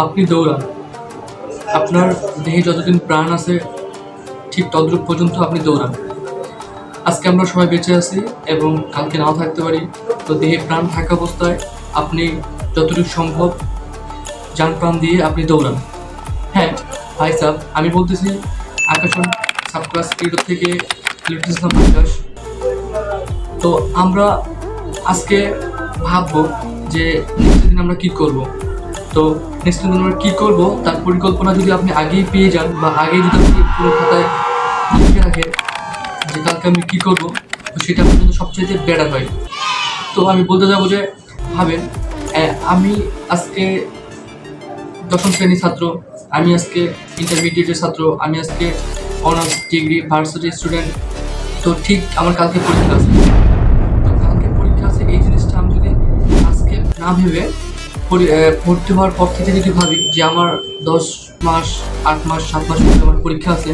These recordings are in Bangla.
আপনি দৌড়ান, আপনার দেহে যতদিন প্রাণ আছে ঠিক ততটুক পর্যন্ত আপনি দৌড়ান। আজকে আমরা সবাই বেঁচে আছি এবং কালকে নাও থাকতে পারি। তো দেহে প্রাণ থাকা অবস্থায় আপনি যতটুকু সম্ভব যান প্রাণ দিয়ে আপনি দৌড়ান। হ্যাঁ ভাই সাহ, আমি বলতেছি আকাশন সাব ক্লাস 8 থেকে ইলেকট্রিসিয়ান আকাশ। তো আমরা আজকে ভাববো যে নেক্সট দিন আমরা কী করব। তো নেক্সট দিন আমরা কী করব তার পরিকল্পনা যদি আপনি আগেই পেয়ে যান বা আগেই যদি আপনি পুরো খাতায় লিখে রাখেন যে কালকে আমি কী করবো, তো সেটা পর্যন্ত সবচেয়ে বেটার হয়। তো আমি বলতে যাবো যে ভাবেন, আমি আজকে 10ম শ্রেণীর ছাত্র, আমি আজকে ইন্টারমিডিয়েটের ছাত্র, আমি আজকে অনার্স ডিগ্রি ভার্সিটি স্টুডেন্ট। তো ঠিক আমার কালকে পরীক্ষা আছে। তো কালকে পরীক্ষা আছে এই জিনিসটা আমি যদি আজকে না ভেবে ভর্তি হওয়ার পর থেকে যদি ভাবি যে আমার 10 মাস 8 মাস 7 মাস পরে আমার পরীক্ষা আছে,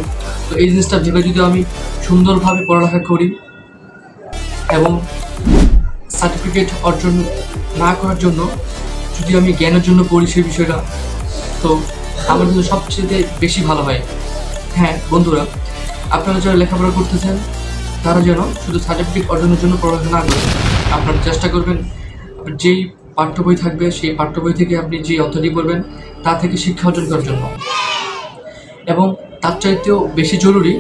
তো এই জিনিসটা ভেবে যদি আমি সুন্দরভাবে পড়ালেখা করি এবং সার্টিফিকেট অর্জন না করার জন্য যদি আমি জ্ঞানের জন্য পড়ি সেই বিষয়টা, তো আমার জন্য সবচেয়ে বেশি ভালো হয়। হ্যাঁ বন্ধুরা, আপনারা যারা লেখাপড়া করতেছেন তারা যেন শুধু সার্টিফিকেট অর্জনের জন্য পড়াশোনা না করেন। আপনারা চেষ্টা করবেন যেই পাঠ্য বই থাকবে সেই পাঠ্য বই থেকে আপনি যে অর্থটি পড়বেন তা থেকে শিক্ষা অর্জন করার জন্য। এবং তার চাইতেও বেশি জরুরি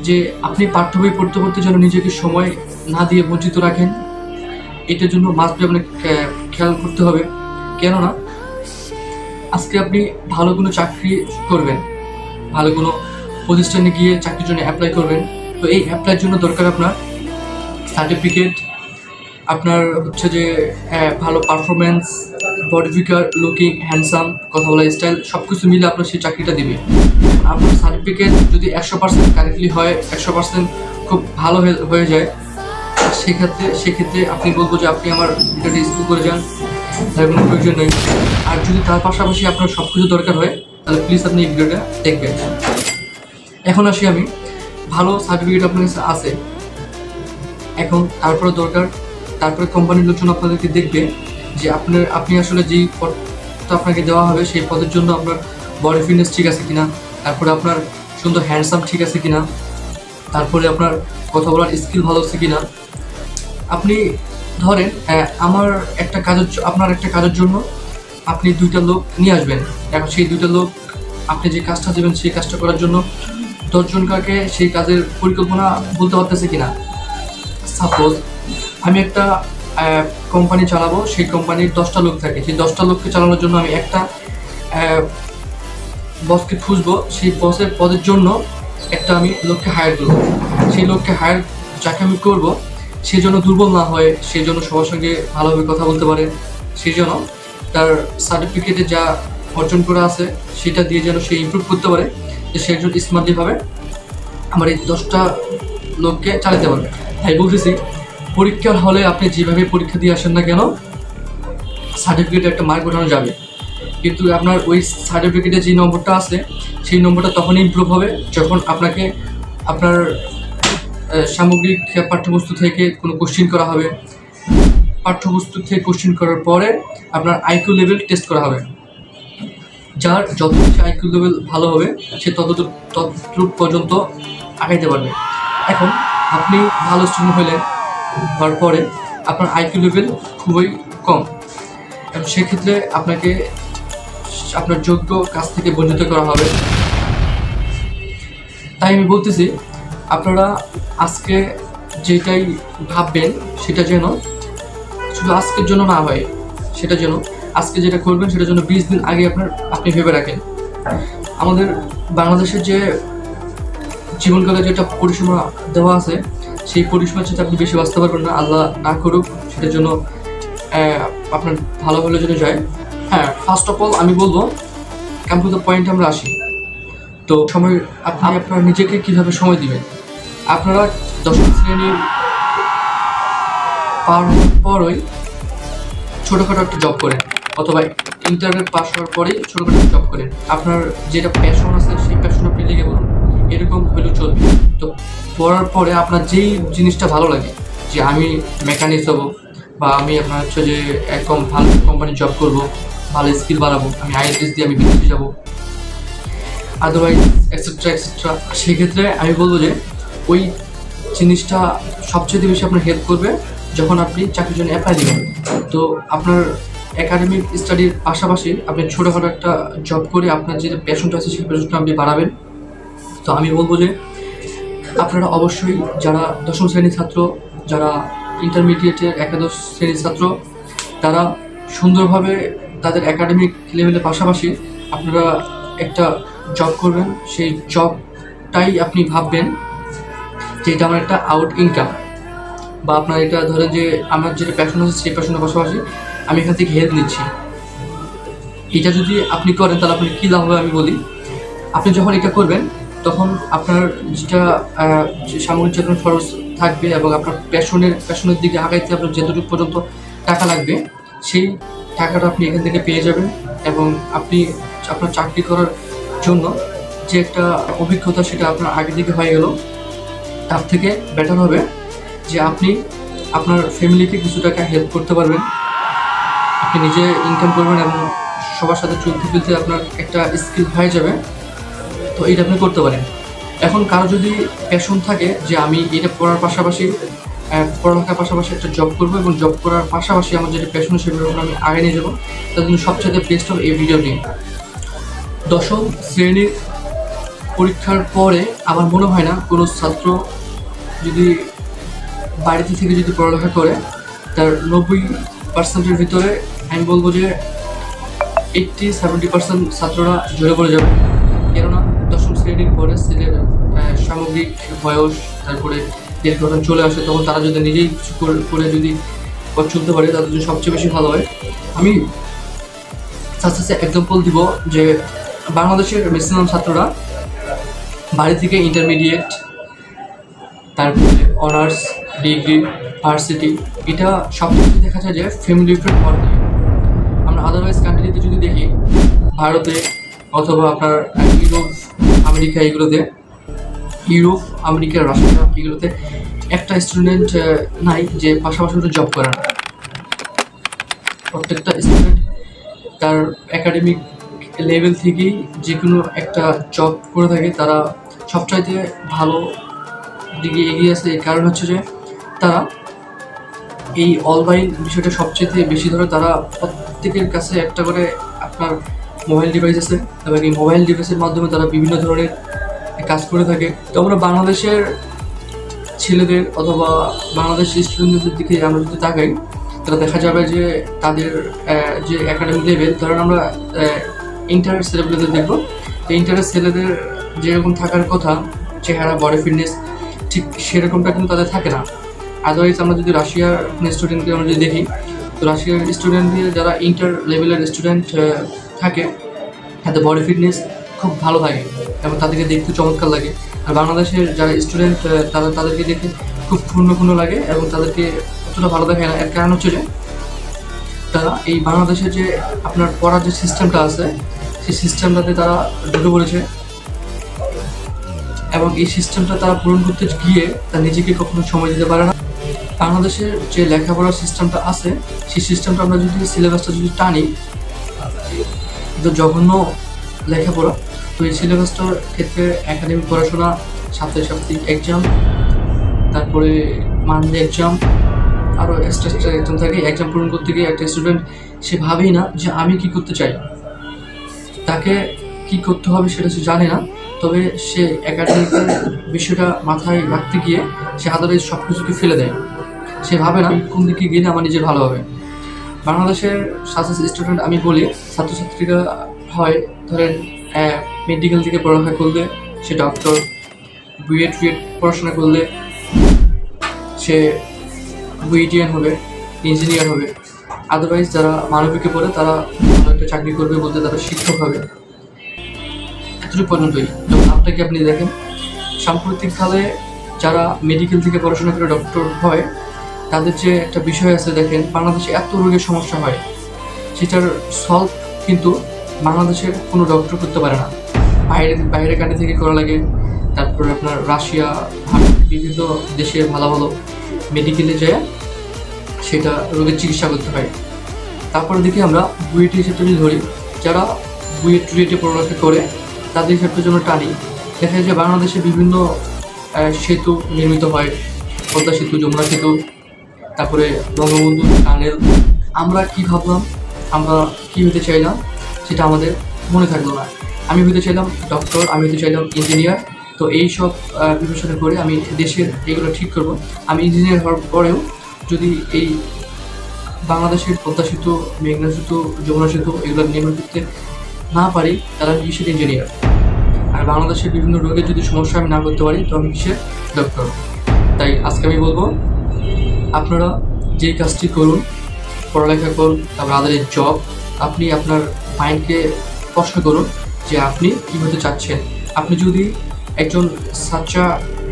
যে আপনি পাঠ্য বই পড়তে পড়তে যেন নিজেকে সময় না দিয়ে বঞ্চিত রাখেন। এটার জন্য মাস্ট বি আপনাকে খেয়াল করতে হবে। কেননা আজকে আপনি ভালো কোনো চাকরি করবেন, ভালো কোনো প্রতিষ্ঠানে গিয়ে চাকরির জন্য অ্যাপ্লাই করবেন। তো এই অ্যাপ্লাইয়ের জন্য দরকার আপনার সার্টিফিকেট, আপনার হচ্ছে যে ভালো performance, body figure, looking, handsome, কথা বলা স্টাইল সব কিছু মিলে আপনার সেই চাকরিটা দিবে। আপনার সার্টিফিকেট যদি 100% কারেক্টলি হয়, 100% খুব ভালো হয়ে যায়, সেক্ষেত্রে আপনি বলবো যে আপনি আমার ভিডিওটি স্কুল করে যান, তার কোনো প্রয়োজন নেই। আর যদি তার পাশাপাশি আপনার সব কিছু দরকার হয় তাহলে প্লিজ আপনি এই ভিডিওটা দেখবেন। এখন আসি আমি, ভালো সার্টিফিকেট আপনার কাছে আছে, এখন তারপরে দরকার, তারপরে কোম্পানির লোকজন আপনাদেরকে দেখবে যে আপনি আসলে যেই পদটা আপনাকে দেওয়া হবে সেই পদের জন্য আপনার বডি ফিটনেস ঠিক আছে কিনা, তারপরে আপনার সুন্দর হ্যান্ডসাম ঠিক আছে কিনা, তারপরে আপনার কথা বলার স্কিল ভালো আছে কিনা। আপনি ধরেন আপনার একটা কাজের জন্য আপনি 2টা লোক নিয়ে আসবেন। এখন সেই 2টা লোক আপনি যে কাজটা দেবেন সেই কাজটা করার জন্য 10 জনকে সেই কাজের পরিকল্পনা বলতে পারতেছে কিনা। সাপোজ আমি একটা কোম্পানি চালাবো, সেই কোম্পানির 10টা লোক থাকে, সেই 10টা লোককে চালানোর জন্য আমি একটা বসকে খুঁজবো, সেই বসের পদের জন্য একটা আমি লোককে হায়ার করবো। সেই লোককে হায়ার যাকে আমি করবো সে যেন দুর্বল না হয়, সে যেন সবার সঙ্গে ভালোভাবে কথা বলতে পারে, সে যেন তার সার্টিফিকেটে যা অর্জন করা আছে সেটা দিয়ে যেন সে ইমপ্রুভ করতে পারে, যে সে একজন স্মার্টলিভাবে আমার এই 10টা লোককে চালাতে পারবে। তাই বলতেছি, পরীক্ষার হলে আপনি যেভাবে পরীক্ষা দিয়ে আসেন না কেন সার্টিফিকেটে একটা মার্ক ওঠানো যাবে, কিন্তু আপনার ওই সার্টিফিকেটে যে নম্বরটা আছে সেই নম্বরটা তখনই ইমপ্রুভ হবে যখন আপনাকে আপনার সামগ্রিক পাঠ্যবস্তু থেকে কোনো কোশ্চিন করা হবে। পাঠ্যবস্তু থেকে কোশ্চিন করার পরে আপনার আইকিউ লেভেল টেস্ট করা হবে। যার যত বেশি আইকিউ লেভেল ভালো হবে সে ততটুকু পর্যন্ত আগাইতে পারবে। এখন আপনি ভালো স্টুডেন্ট হলেন, হওয়ার পরে আপনার আইকিউ লেভেল খুবই কম, এবং সেক্ষেত্রে আপনাকে আপনার যোগ্য কাজ থেকে বঞ্চিত করা হবে। তাই আমি বলতেছি আপনারা আজকে যেটাই ভাববেন সেটা যেন শুধু আজকের জন্য না হয়, সেটা যেন আজকে যেটা করবেন সেটা যেন 20 দিন আগে আপনি ভেবে রাখেন। আমাদের বাংলাদেশের যে জীবনকালে যেটা পরিসীমা দেওয়া আছে সেই পরিসীমার সাথে আপনি বেশি বাঁচতে পারবেন না, আল্লাহ না করুক, সেটার জন্য আপনার ভালো হলে যদি যায়। হ্যাঁ, ফার্স্ট অফ অল আমি বলবো কাম টু দ্য পয়েন্ট আমরা আসি। তো সময় আপনি আপনার নিজেকে কীভাবে সময় দিবেন। আপনারা 10ম শ্রেণীর পার হওয়ার পরই ছোটোখাটো একটা জব করেন, অথবা ইন্টারনেট পাস হওয়ার পরেই ছোটোখাটো জব করেন। আপনার যেটা প্যাশন আছে সেই প্যাশন আপনি লেগে বলুন, এরকম হলেও চলবে। তো পড়ার পরে আপনার যেই জিনিসটা ভালো লাগে, যে আমি মেকানিক্স হবো, বা আমি আপনার হচ্ছে যে ভালো কোম্পানি জব করবো, ভালো স্কিল বাড়াবো, আমি আইএলটিএস দিয়ে আমি বিদেশে যাবো, আদারওয়াইজ এক্সেট্রা এক্সেট্রা। সেক্ষেত্রে আমি বলবো যে ওই জিনিসটা সবচেয়ে বেশি আপনার হেল্প করবে যখন আপনি চাকরির জন্য অ্যাপ্লাই দেবেন। তো আপনার একাডেমিক স্টাডির পাশাপাশি আপনি ছোটোখাটো একটা জব করে আপনার যে প্যাশনটা আছে সেই প্যাশনটা আপনি বাড়াবেন। তো আমি বলবো যে আপনারা অবশ্যই যারা দশম শ্রেণীর ছাত্র, যারা ইন্টারমিডিয়েটের একাদশ শ্রেণীর ছাত্র, তারা সুন্দরভাবে তাদের একাডেমিক লেভেলের পাশাপাশি আপনারা একটা জব করবেন। সেই জবটাই আপনি ভাববেন যে এটা আমার একটা আউট ইনকাম, বা আপনার এটা ধরেন যে আমার যেটা প্যাশন আছে সেই প্যাশনের পাশাপাশি আমি এখান থেকে হেল্প নিচ্ছি। এটা যদি আপনি করেন তাহলে আপনার কী লাভ হবে আমি বলি। আপনি যখন এটা করবেন তখন আপনার যেটা সামগ্রিক যে কোনো খরচ থাকবে এবং আপনার প্যাশনের দিকে আগাইতে আপনার যতটুকু পর্যন্ত টাকা লাগবে সেই টাকাটা আপনি এখান থেকে পেয়ে যাবেন। এবং আপনি আপনার চাকরি করার জন্য যে একটা অভিজ্ঞতা সেটা আপনার আগে থেকে হয়ে গেল। তার থেকে বেটার হবে যে আপনি আপনার ফ্যামিলিকে কিছু টাকা হেল্প করতে পারবেন, আপনি নিজে ইনকাম করবেন এবং সবার সাথে চলতে ফিরতে আপনার একটা স্কিল হয়ে যাবে। তো এটা আপনি করতে পারেন। এখন কারো যদি প্যাশন থাকে যে আমি এটা পড়ার পাশাপাশি পড়ালেখার পাশাপাশি একটা জব করবো এবং জব করার পাশাপাশি আমার যেটা প্যাশন সেগুলো আমি আগে নিয়ে যাবো, তার জন্য সবচেয়ে বেস্ট হবে এই ভিডিওটি। দশম শ্রেণীর পরীক্ষার পরে আমার মনে হয় না কোনো ছাত্র যদি বাড়িতে থেকে যদি পড়ালেখা করে তার 90% ভিতরে আমি বলবো যে 80-70% ছাত্ররা ঝরে পড়ে যাবে। কেননা দশম শ্রেণীর পরে ছেলের সামগ্রিক বয়স, তারপরে এর ঘটনা চলে আসে, তখন তারা যদি নিজেই কিছু করে যদি চলতে পারে তাদের জন্য সবচেয়ে বেশি ভালো হয়। আমি আস্তে এক্সাম্পল দিব যে বাংলাদেশের ম্যাক্সিমাম ছাত্ররা বাড়ি থেকে ইন্টারমিডিয়েট, তারপরে অনার্স, ডিগ্রি, ভার্সিটি, এটা সব কিছু দেখা যায় যে ফ্যামিলি ফ্রেন্ড পড়ে। আমরা আদারওয়াইজ কান্ট্রিতে যদি দেখি, ভারতে অথবা আপনার Europe, America, Europe, America, Russia এগুলোতে একটা স্টুডেন্ট নাই যে পাশাপাশি জব করে না। প্রত্যেকটা স্টুডেন্ট তার একাডেমিক লেভেল থেকেই যে কোনো একটা জব করে থাকে। তারা সবচাইতে ভালো দিকে এগিয়ে আসে। এর কারণ হচ্ছে যে তারা এই অনলাইন বিষয়টা সবচেয়ে বেশি ধরে। তারা প্রত্যেকের কাছে একটা করে আপনার মোবাইল ডিভাইস আছে এবং এই মোবাইল ডিভাইসের মাধ্যমে তারা বিভিন্ন ধরনের কাজ করে থাকে। তো আমরা বাংলাদেশের ছেলেদের অথবা বাংলাদেশের স্টুডেন্টদের দিকে আমরা যদি তাকাই, তারা দেখা যাবে যে তাদের যে একাডেমিক লেভেল, ধরেন আমরা ইন্টার ছেলেদের দেখবো, তো ইন্টারের ছেলেদের যেরকম থাকার কথা চেহারা, বডি ফিটনেস, ঠিক সেরকমটা কিন্তু তাদের থাকে না। আদারওয়াইজ আমরা যদি রাশিয়ার স্টুডেন্টকে আমরা যদি দেখি, তো রাশিয়ার স্টুডেন্টদের যারা ইন্টার লেভেলের স্টুডেন্ট থাকে তাদের বডি ফিটনেস খুব ভালো থাকে এবং তাদেরকে দেখতে চমৎকার লাগে। আর বাংলাদেশের যারা স্টুডেন্ট তাদেরকে দেখে খুব ক্ষুণ্ণ লাগে এবং তাদেরকে অতটা ভালো দেখে না। এর কারণ হচ্ছে যে তারা এই বাংলাদেশের যে আপনার পড়ার যে সিস্টেমটা আছে সেই সিস্টেমটাতে তারা ঢুকে পড়েছে এবং এই সিস্টেমটা তারা পূরণ করতে গিয়ে তারা নিজেকে কখনো সময় দিতে পারে না। বাংলাদেশের যে লেখাপড়ার সিস্টেমটা আছে সেই সিস্টেমটা আমরা যদি সিলেবাসটা যদি টানি, তো জঘন্য লেখাপড়া। তো এই সিলেবাসটার ক্ষেত্রে একাডেমিক পড়াশোনা, সাপ্তাহিক এক্সাম, তারপরে মান্থলি এক্সাম, আরও এক্সট্রা এক্সাম থাকে। এক্সাম পূরণ করতে গিয়ে একটা স্টুডেন্ট সে ভাবেই না যে আমি কি করতে চাই, তাকে কি করতে হবে সেটা সে জানে না। তবে সে একাডেমিকের বিষয়টা মাথায় রাখতে গিয়ে সে আদারওয়াইজ সব কিছুকে ফেলে দেয়। সে ভাবে না কোন দিকে গেলে আমার নিজের ভালো হবে। বাংলাদেশের স্টুডেন্ট আমি বলি, ছাত্রছাত্রীরা হয় ধরেন মেডিকেল থেকে পড়ালেখা করলে সে ডক্টর, বিএড পড়াশোনা করলে সে বিইডিয়ান হবে, ইঞ্জিনিয়ার হবে। আদারওয়াইজ যারা মানবিকে পড়ে তারা ভালো একটা চাকরি করবে বলতে তারা শিক্ষক হবে। এতটুকু পর্যন্তই। যখন আপনাকে আপনি দেখেন সাম্প্রতিককালে যারা মেডিকেল থেকে পড়াশোনা করে ডক্টর হয় তাদের যে একটা বিষয় আছে, দেখেন বাংলাদেশে এত রোগের সমস্যা হয়, সেটার সলভ কিন্তু বাংলাদেশের কোনো ডক্টর করতে পারে না। বাইরে কান্ট্রি থেকে করা লাগে। তারপরে আপনার রাশিয়া, বিভিন্ন দেশে ভালো মেডিকেলে যায় সেটা রোগের চিকিৎসা করতে হয়। তারপরে দেখি আমরা বুয়েট হিসেবে যদি ধরি, যারা রুয়েটে পড়ালেখা করে তাদের হিসাবের জন্য টানি, দেখা যায় যে বাংলাদেশে বিভিন্ন সেতু নির্মিত হয়, পদ্মা সেতু, যমুনা সেতু, তারপরে বঙ্গবন্ধু টানেল। আমরা কি ভাবলাম, আমরা কি হতে চাইলাম সেটা আমাদের মনে থাকলো না। আমি হতে চাইলাম ডক্টর, আমি হতে চাইলাম ইঞ্জিনিয়ার। তো এই সব বিবেচনা করে আমি দেশের এগুলো ঠিক করব। আমি ইঞ্জিনিয়ার হওয়ার পরেও যদি এই বাংলাদেশের পদ্মা সেতু, মেঘনা সেতু, যমুনা সেতু এগুলো নির্মাণ করতে না পারি, তাহলে আমি কিসের ইঞ্জিনিয়ার? আর বাংলাদেশের বিভিন্ন রোগের যদি সমস্যা আমি না করতে পারি, তো আমি কিসের ডক্টর? তাই আজকে আমি বলবো, আপনারা যে কাজটি করুন, পড়ালেখা করুন, তারপর আমাদের জব, আপনি আপনার মাইন্ডকে প্রশ্ন করুন যে আপনি কী হতে চাচ্ছেন। আপনি যদি একজন সাচ্চা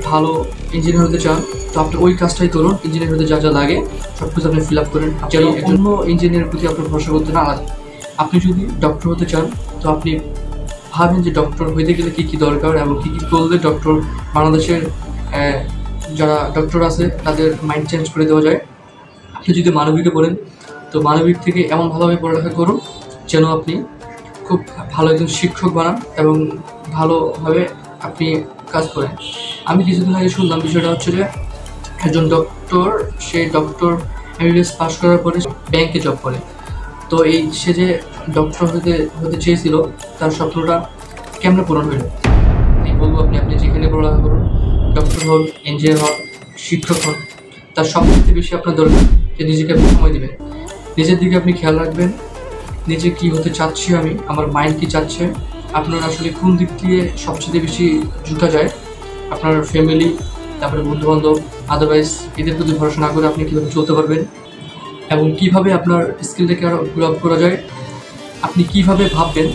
ভালো ইঞ্জিনিয়ার হতে চান, তো আপনি ওই কাজটাই করুন। ইঞ্জিনিয়ার হতে যা যা লাগে সব কিছু আপনি ফিল আপ করেন, যেন অন্য ইঞ্জিনিয়ারের প্রতি আপনার ভরসা করতে না লাগে। আপনি যদি ডক্টর হতে চান, তো আপনি ভাবেন যে ডক্টর হইতে গেলে কী কী দরকার এবং কী কী করলে ডক্টর, বাংলাদেশের যারা ডক্টর আছে তাদের মাইন্ড চেঞ্জ করে দেওয়া যায়। আপনি যদি মানবিকে পড়েন, তো মানবিক থেকে এমন ভালোভাবে পড়ালেখা করুন যেন আপনি খুব ভালো একজন শিক্ষক বানান এবং ভালোভাবে আপনি কাজ করেন। আমি কিছুদিন আগে শুনলাম, বিষয়টা হচ্ছে যে একজন ডক্টর, সে ডক্টর এমবিবিএস পাস করার পরে ব্যাংকে জব করে। তো এই সে যে ডক্টর হতে চেয়েছিল, তার স্বপ্নটা কেমনে পূরণ হইল? আমি বলবো, আপনি যেখানে পড়ালেখা করুন, ডক্টর হন, ইঞ্জিনিয়ার হন, শিক্ষক হন, তার সবথেকে বেশি আপনার দরকার যে নিজেকে আপনি সময় দেবেন, নিজের দিকে আপনি খেয়াল রাখবেন। নিজে কী হতে চাচ্ছি আমি, আমার মাইন্ড কী চাচ্ছে, আপনার আসলে কোন দিক দিয়ে সবচেয়ে বেশি ঝুঁকা যায়, আপনার ফ্যামিলি, তারপরে বন্ধুবান্ধব, আদারওয়াইজ এদের প্রতি ভরসা না করে আপনি কীভাবে চলতে পারবেন এবং কীভাবে আপনার স্কিলটাকে আরও গ্রো আপ করা যায়। আপনি কীভাবে ভাববেন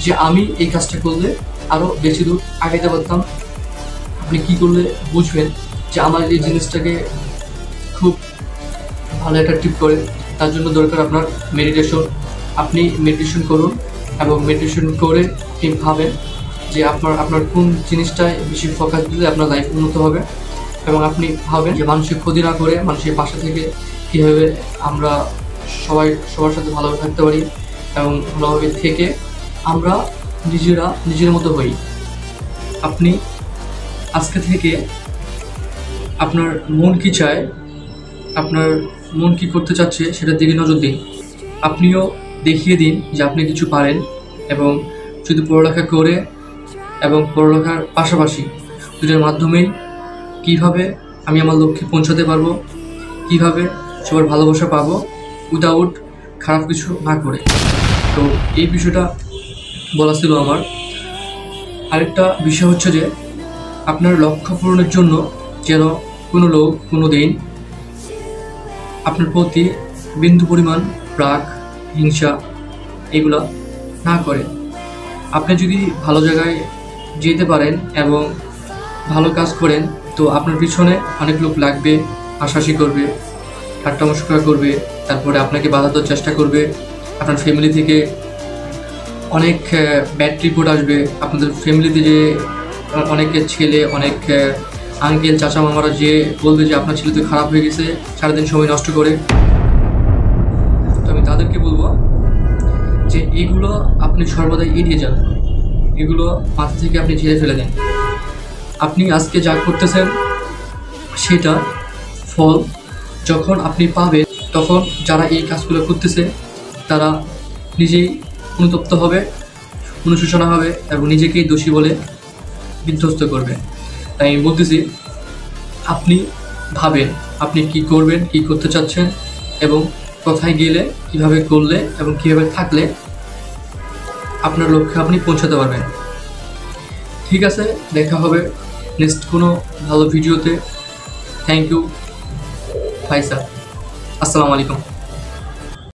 যে আমি এই কাজটা করলে আরও বেশি দূর আগাইতে পারতাম। আপনি কী করলে বুঝবেন যে আমার এই জিনিসটাকে খুব ভালো একটা টিপ করে। তার জন্য দরকার আপনার মেডিটেশন। আপনি মেডিটেশন করুন এবং মেডিটেশন করে আপনি ভাবেন যে আপনার কোন জিনিসটায় বেশি ফোকাস দিলে আপনার লাইফ উন্নত হবে এবং আপনি ভাবেন যে মানুষের ক্ষতি না করে মানুষের পাশে থেকে কীভাবে আমরা সবার সাথে ভালোভাবে থাকতে পারি এবং ভালোভাবে থেকে আমরা নিজের মতো হই। আপনি আজকে থেকে আপনার মন কী চায়, আপনার মন কী করতে চাচ্ছে সেটার দিকে নজর দিন। আপনিও দেখিয়ে দিন যে আপনি কিছু পারেন এবং শুধু পড়ালেখা করে এবং পড়ালেখার পাশাপাশি দুটোর মাধ্যমেই কীভাবে আমি আমার লক্ষ্যে পৌঁছাতে পারবো, কীভাবে সবার ভালোবাসা পাবো উইদাউট খারাপ কিছু না করে। তো এই বিষয়টা বলা ছিল আমার। আরেকটা বিষয় হচ্ছে যে আপনার লক্ষ্য পূরণের জন্য যেন কোনো লোক কোনো দিন আপনার প্রতি বিন্দু পরিমাণ রাগ, হিংসা এগুলা না করে। আপনি যদি ভালো জায়গায় যেতে পারেন এবং ভালো কাজ করেন, তো আপনার পিছনে অনেক লোক লাগবে, হাসাহাসি করবে, ঠাট্টা মশকরা করবে, তারপরে আপনাকে বাধা দেওয়ার চেষ্টা করবে। আপনার ফ্যামিলি থেকে অনেক ব্যাড রিপোর্ট আসবে। আপনাদের ফ্যামিলিতে যে অনেকের ছেলে, অনেক আঙ্কেল, চাচা, মামারা যে বলবে যে আপনার ছেলে তো খারাপ হয়ে গেছে, সারাদিন সময় নষ্ট করে। তো আমি তাদেরকে বলবো যে এগুলো আপনি সর্বদাই এড়িয়ে যান, এগুলো মাথা থেকে আপনি ঝেড়ে ফেলে দেন। আপনি আজকে যা করতেছেন সেটা ফল যখন আপনি পাবেন, তখন যারা এই কাজগুলো করতেছে তারা নিজেই অনুতপ্ত হবে, অনুশোচনা হবে এবং নিজেকেই দোষী বলে বিধ্বস্ত করবে। তাই আমি বলতেছি, আপনি ভাবেন আপনি কি করবেন, কি করতে চাচ্ছেন এবং কোথায় গেলে কিভাবে করলে এবং কীভাবে থাকলে আপনার লক্ষ্যে আপনি পৌঁছাতে পারবেন। ঠিক আছে, দেখা হবে নেক্সট কোনো ভালো ভিডিওতে। থ্যাংক ইউ ভাই স্যার, আসসালামু আলাইকুম।